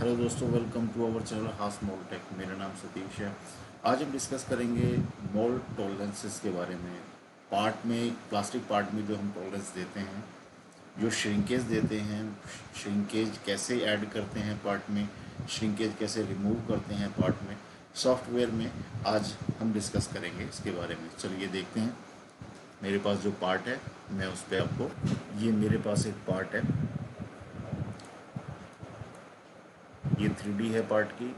Hello दोस्तों, welcome to our channel हास mould take. मेरा नाम सतीश है। आज हम डिस्कस करेंगे मोल्ड टॉलरेंसेस के बारे में। पार्ट में, प्लास्टिक पार्ट में जो हम टॉलरेंस देते हैं, जो श्रिंकेज देते हैं, श्रिंकेज कैसे ऐड करते हैं पार्ट में, श्रिंकेज कैसे रिमूव करते हैं पार्ट में, सॉफ्टवेयर में आज हम डिस्कस करेंगे इसके बारे में। चलिए देखते हैं। मेरे पास जो पार्ट है मैं उस पर आपको, ये मेरे पास एक पार्ट है, ये 3D है पार्ट की,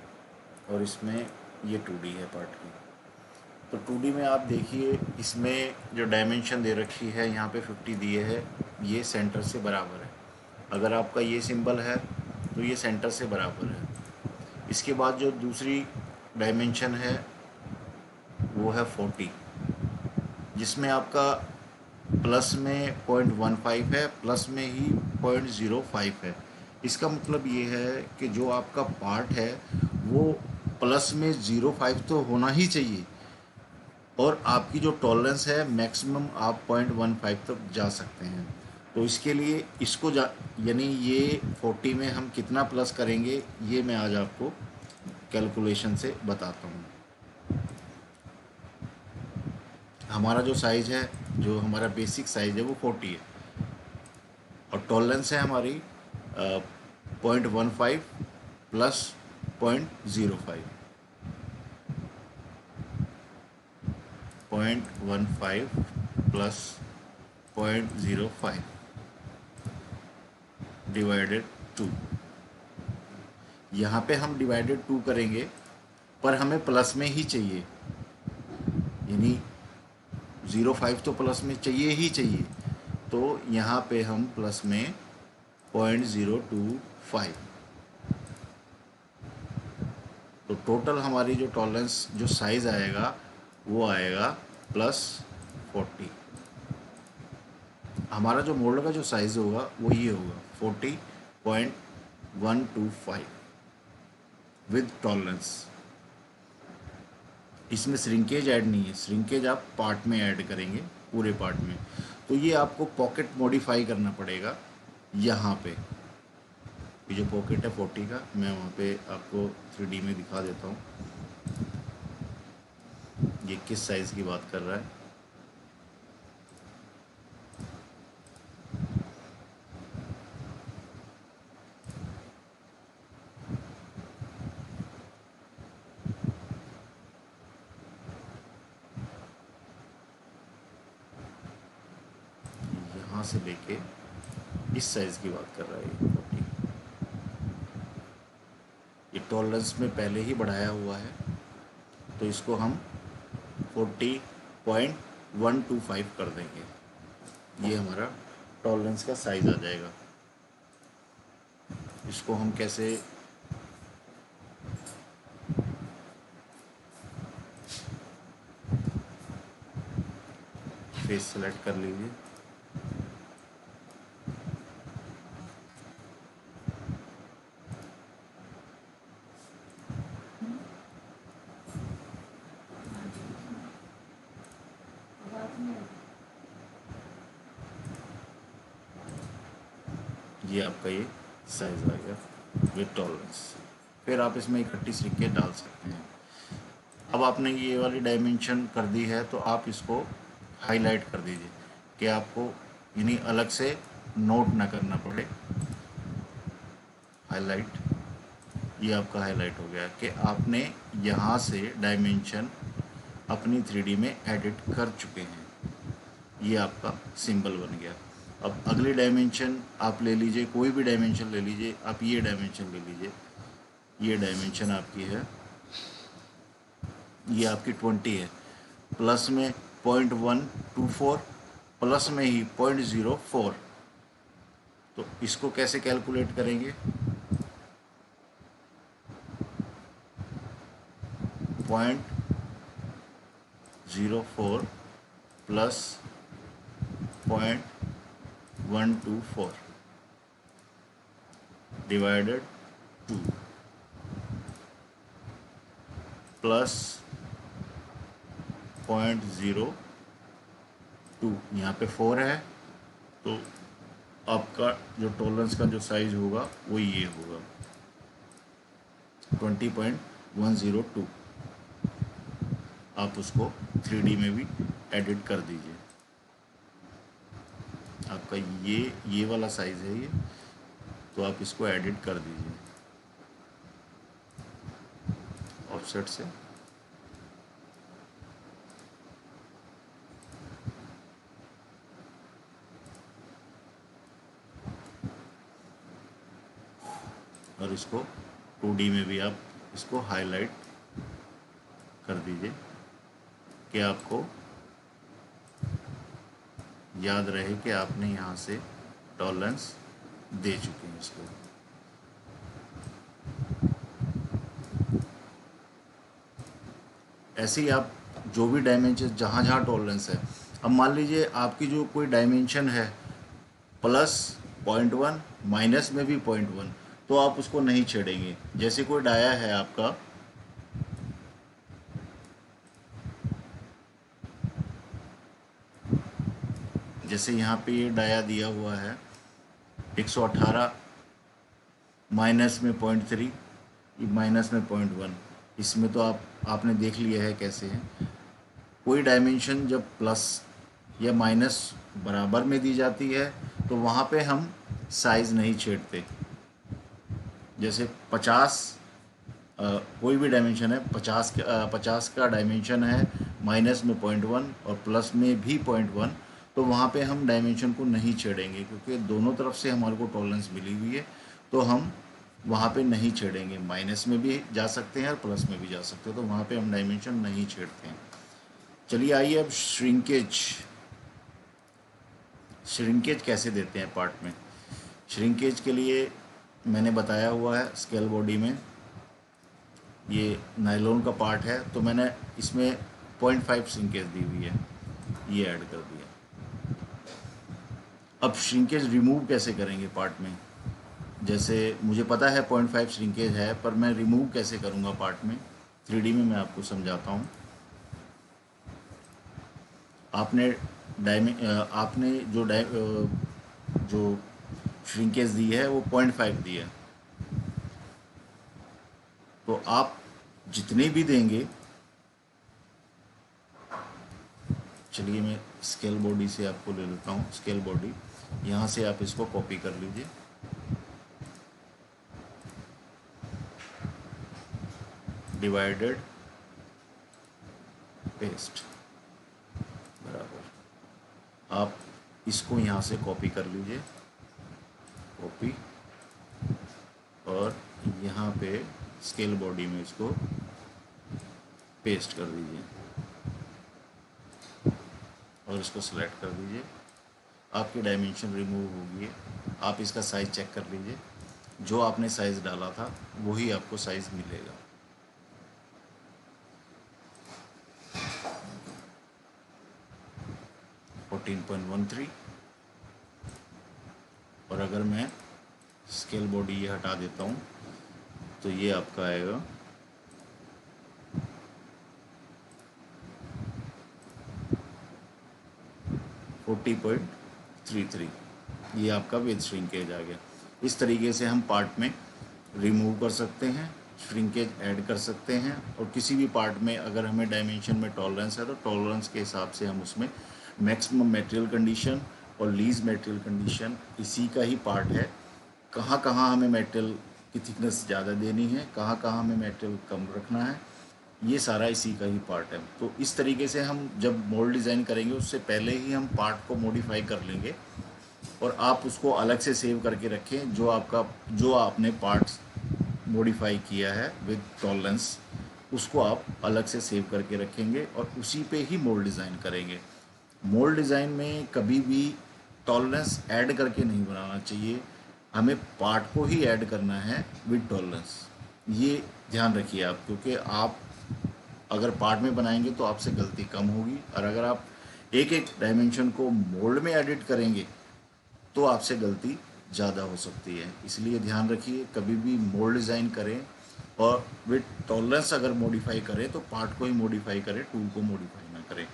और इसमें ये 2D है पार्ट की। तो 2D में आप देखिए, इसमें जो डायमेंशन दे रखी है यहाँ पे 50 दिए है, ये सेंटर से बराबर है। अगर आपका ये सिंबल है तो ये सेंटर से बराबर है। इसके बाद जो दूसरी डायमेंशन है वो है 40, जिसमें आपका प्लस में 0.15 है, प्लस में ही 0.05 है। इसका मतलब ये है कि जो आपका पार्ट है वो प्लस में 0.5 तो होना ही चाहिए, और आपकी जो टॉलरेंस है मैक्सिमम आप 0.15 तक जा सकते हैं। तो इसके लिए इसको यानी ये 40 में हम कितना प्लस करेंगे, ये मैं आज आपको कैलकुलेशन से बताता हूँ। हमारा जो साइज़ है, जो हमारा बेसिक साइज़ है वो 40 है, और टॉलरेंस है हमारी 0.15 प्लस 0.05, 0.15 प्लस 0.05 डिवाइडेड 2। यहाँ पे हम डिवाइडेड 2 करेंगे, पर हमें प्लस में ही चाहिए, यानी 0.5 तो प्लस में चाहिए ही चाहिए। तो यहाँ पे हम प्लस में 0.025, तो टोटल हमारी जो टॉलरेंस, जो साइज़ आएगा वो आएगा +40। हमारा जो मोल्ड का जो साइज़ होगा वो ये होगा 40.125 विद टॉलरेंस। इसमें श्रिंकेज ऐड नहीं है, श्रिंकेज आप पार्ट में ऐड करेंगे, पूरे पार्ट में। तो ये आपको पॉकेट मॉडिफाई करना पड़ेगा। यहाँ पे ये जो पॉकेट है 40 का, मैं वहाँ पे आपको 3D में दिखा देता हूँ ये किस साइज़ की बात कर रहा है। यहाँ से लेके इस साइज़ की बात कर रहा है ये 40। ये टॉलरेंस में पहले ही बढ़ाया हुआ है, तो इसको हम 40.125 कर देंगे। ये हमारा टॉलरेंस का साइज़ आ जाएगा। इसको हम कैसे, फेस सेलेक्ट कर लीजिए। ये आपका ये साइज़ आ गया विद टॉलरेंस। फिर आप इसमें इकट्ठी सिक्के डाल सकते हैं। अब आपने ये वाली डायमेंशन कर दी है, तो आप इसको हाईलाइट कर दीजिए कि आपको यानी अलग से नोट ना करना पड़े। हाईलाइट, ये आपका हाईलाइट हो गया कि आपने यहाँ से डायमेंशन अपनी 3D में एडिट कर चुके हैं। ये आपका सिंबल बन गया। अब अगली डायमेंशन आप ले लीजिए, कोई भी डायमेंशन ले लीजिए। आप ये डायमेंशन ले लीजिए, ये डायमेंशन आपकी है, ये आपकी 20 है, प्लस में 0.124, प्लस में ही 0.04। तो इसको कैसे कैलकुलेट करेंगे, 0.04 प्लस 0.124 डिवाइडेड 2 प्लस 0.02। यहाँ पे 4 है, तो आपका जो टॉलरेंस का जो साइज होगा वो ये होगा। 20.102। आप उसको 3D में भी एडिट कर दीजिए। आपका ये वाला साइज़ है ये, तो आप इसको एडिट कर दीजिए ऑफसेट से। और इसको 2D में भी आप इसको हाईलाइट कर दीजिए कि आपको याद रहे कि आपने यहाँ से टॉलरेंस दे चुके हैं इसको। ऐसे ही आप जो भी डायमेंशन जहाँ जहाँ टॉलरेंस है, अब मान लीजिए आपकी जो कोई डायमेंशन है +0.1 माइनस में भी 0.1, तो आप उसको नहीं छेड़ेंगे। जैसे कोई डाया है आपका जैसे यहाँ पे ये डाया दिया हुआ है 118 माइनस में 0.3, माइनस में 0.1, इसमें तो आपने देख लिया है कैसे है। कोई डायमेंशन जब प्लस या माइनस बराबर में दी जाती है तो वहाँ पे हम साइज़ नहीं छेड़ते। जैसे 50 कोई भी डायमेंशन है, 50 का डायमेंशन है, माइनस में 0.1 और प्लस में भी 0.1, तो वहाँ पे हम डायमेंशन को नहीं छेड़ेंगे क्योंकि दोनों तरफ से हमारे को टॉलरेंस मिली हुई है, तो हम वहाँ पे नहीं छेड़ेंगे। माइनस में भी जा सकते हैं और प्लस में भी जा सकते हैं, तो वहाँ पे हम डायमेंशन नहीं छेड़ते हैं। चलिए आइए अब श्रिंकेज कैसे देते हैं पार्ट में। श्रिंकेज के लिए मैंने बताया हुआ है स्केल बॉडी में ये नायलॉन का पार्ट है, तो मैंने इसमें 0.5 श्रिंकेज दी हुई है, ये ऐड कर दिया। अब श्रिंकेज रिमूव कैसे करेंगे पार्ट में। जैसे मुझे पता है 0.5 श्रिंकेज है, पर मैं रिमूव कैसे करूँगा पार्ट में 3D में मैं आपको समझाता हूँ। आपने जो श्रिंकेज दी है वो 0.5 दी है, तो आप जितने भी देंगे, चलिए मैं स्केल बॉडी से आपको ले लेता हूँ। स्केल बॉडी यहाँ से आप इसको कॉपी कर लीजिए, डिवाइडेड पेस्ट बराबर। आप इसको यहाँ से कॉपी कर लीजिए, कॉपी, और यहाँ पे स्केल बॉडी में इसको पेस्ट कर दीजिए और इसको सेलेक्ट कर दीजिए। आपकी डायमेंशन रिमूव होगी। आप इसका साइज़ चेक कर लीजिए, जो आपने साइज़ डाला था वही आपको साइज़ मिलेगा। .13 और अगर मैं स्केल बॉडी ये हटा देता हूँ तो ये आपका आएगा 40.33। ये आपका विद श्रिंकेज आ गया। इस तरीके से हम पार्ट में रिमूव कर सकते हैं, श्रिंकेज ऐड कर सकते हैं, और किसी भी पार्ट में अगर हमें डायमेंशन में टॉलरेंस है तो टॉलरेंस के हिसाब से हम उसमें मैक्सिमम मटेरियल कंडीशन और लीज मटेरियल कंडीशन इसी का ही पार्ट है। कहाँ कहाँ हमें मटेरियल की थिकनेस ज़्यादा देनी है, कहाँ कहाँ हमें मटेरियल कम रखना है, ये सारा इसी का ही पार्ट है। तो इस तरीके से हम जब मोल्ड डिज़ाइन करेंगे उससे पहले ही हम पार्ट को मॉडिफाई कर लेंगे, और आप उसको अलग से सेव करके रखें। जो आपने पार्ट्स मॉडिफाई किया है विद टॉलरेंस, उसको आप अलग से सेव करके रखेंगे और उसी पे ही मोल्ड डिज़ाइन करेंगे। मोल्ड डिज़ाइन में कभी भी टॉलरेंस ऐड करके नहीं बनाना चाहिए, हमें पार्ट को ही ऐड करना है विद टॉलरेंस। ये ध्यान रखिए आप, क्योंकि आप अगर पार्ट में बनाएंगे तो आपसे गलती कम होगी, और अगर आप एक एक डायमेंशन को मोल्ड में एडिट करेंगे तो आपसे गलती ज़्यादा हो सकती है। इसलिए ध्यान रखिए, कभी भी मोल्ड डिज़ाइन करें और विद टॉलरेंस अगर मॉडिफाई करें तो पार्ट को ही मॉडिफाई करें, टूल को मॉडिफाई ना करें।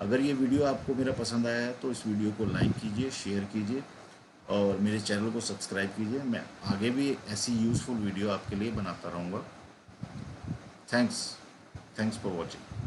अगर ये वीडियो आपको मेरा पसंद आया है तो इस वीडियो को लाइक कीजिए, शेयर कीजिए और मेरे चैनल को सब्सक्राइब कीजिए। मैं आगे भी ऐसी यूज़फुल वीडियो आपके लिए बनाता रहूँगा। Thanks for watching.